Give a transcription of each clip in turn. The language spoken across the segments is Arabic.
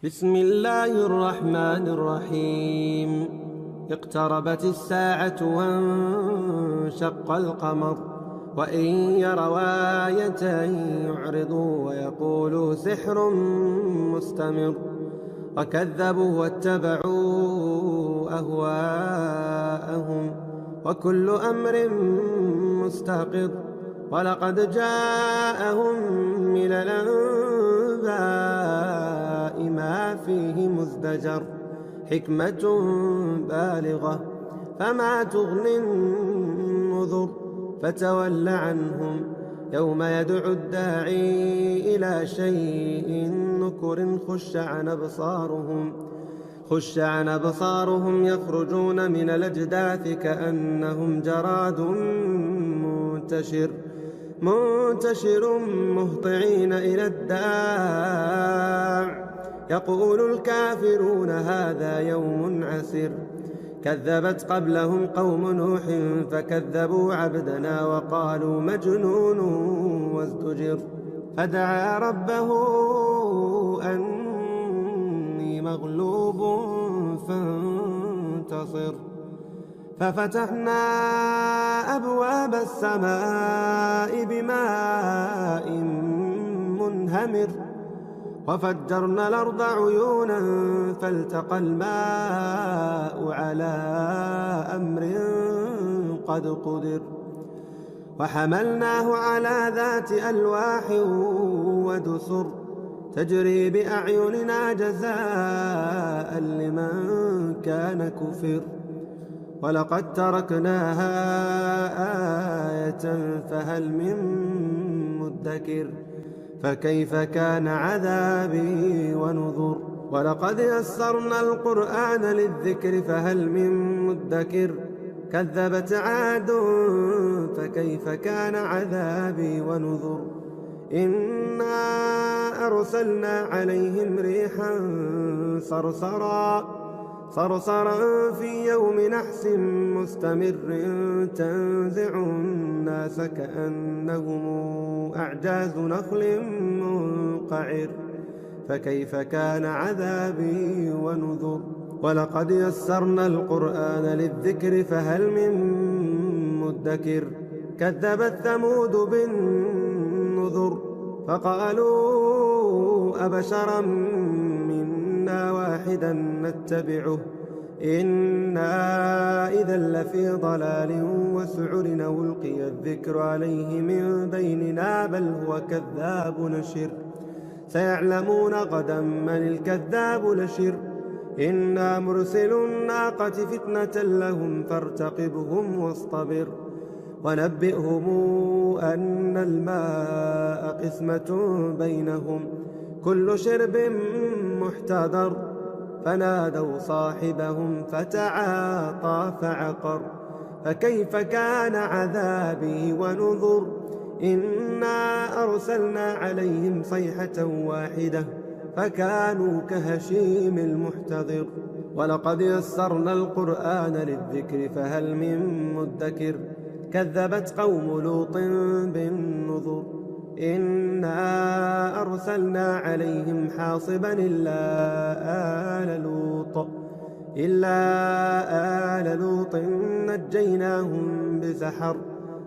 بسم الله الرحمن الرحيم. اقتربت الساعة وانشق القمر، وإن يروا آية يعرضوا ويقولوا سحر مستمر، وكذبوا واتبعوا أهواءهم، وكل أمر مستقر. ولقد جاءهم من الأنباء ما فيه مزدجر، حكمة بالغة فما تغني النذر. فتول عنهم يوم يدعو الداعي إلى شيء نكر. خش عن أبصارهم يخرجون من الأجداث كأنهم جراد منتشر مهطعين إلى الداع. يقول الكافرون هذا يوم عسر. كذبت قبلهم قوم نوح فكذبوا عبدنا وقالوا مجنون وازدجر. فدعا ربه أني مغلوب فانتصر. ففتحنا أبواب السماء بماء منهمر، وفجرنا الأرض عيونا فالتقى الماء على أمر قد قدر. وحملناه على ذات ألواح ودسر، تجري بأعيننا جزاء لمن كان كفر. ولقد تركناها آية فهل من مدكر. فكيف كان عذابي ونذر. ولقد يسرنا القرآن للذكر فهل من مدكر. كذبت عاد فكيف كان عذابي ونذر. إنا أرسلنا عليهم ريحا صرصرا في يوم نحس مستمر، تنزع الناس كأنهم أعجاز نخل منقعر. فكيف كان عذابي ونذر. ولقد يسرنا القرآن للذكر فهل من مدكر. كذبت ثمود بالنذر فقالوا أبشرا منا واحدا نتبعه إنا إذا لفي ضلال وسعر. ألقي الذكر عليه من بيننا بل هو كذاب نشر. سيعلمون غدا من الكذاب نشر. إنا مرسل الناقة فتنة لهم فارتقبهم واصطبر. ونبئهم أن الماء قسمة بينهم كل شرب محتضر. فنادوا صاحبهم فتعاطى فعقر. فكيف كان عذابي ونذر. إنا أرسلنا عليهم صيحة واحدة فكانوا كهشيم المحتضر. ولقد يسرنا القرآن للذكر فهل من مدكر. كذبت قوم لوط بالنذر. إنا أرسلنا عليهم حاصبا إلا آل لوط نجيناهم بسحر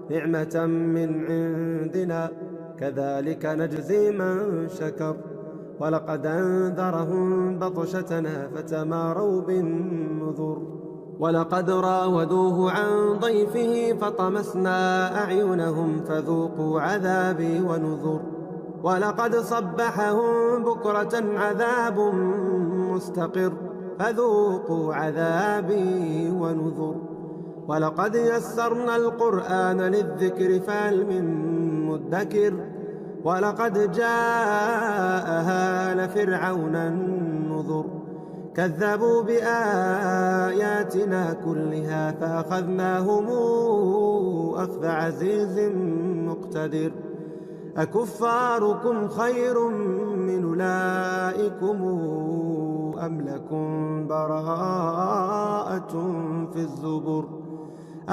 نعمة من عندنا كذلك نجزي من شكر. ولقد أنذرهم بطشتنا فتماروا بالنذر. ولقد راودوه عن ضيفه فطمسنا أعينهم فذوقوا عذابي ونذر. ولقد صبحهم بكرة عذاب مستقر فذوقوا عذابي ونذر. ولقد يسرنا القرآن للذكر فهل من مدكر. ولقد جاء آل فرعون النذر. كذبوا بآياتنا كلها فأخذناهم أخذ عزيز مقتدر. أكفاركم خير من أولئكم أم لكم براءة في الزبر.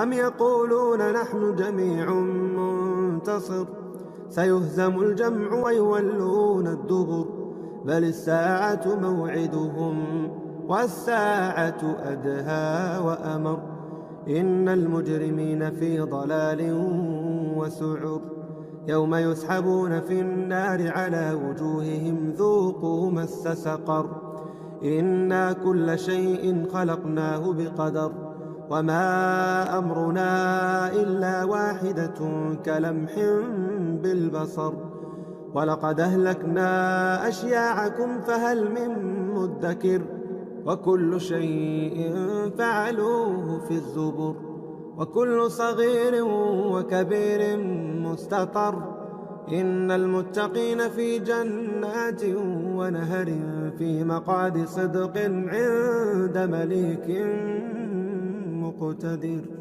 أم يقولون نحن جميع منتصر. سيهزم الجمع ويولون الدبر بل الساعة موعدهم والساعة أدهى وأمر إن المجرمين في ضلال وسعر يوم يسحبون في النار على وجوههم ذوقوا مس سقر إنا كل شيء خلقناه بقدر وما أمرنا إلا واحدة كلمح بالبصر ولقد أهلكنا أشياعكم فهل من مدكر وكل شيء فعلوه في الزبر وكل صغير وكبير مستطر إن المتقين في جنات ونهر في مقعد صدق عند مليك مقتدر.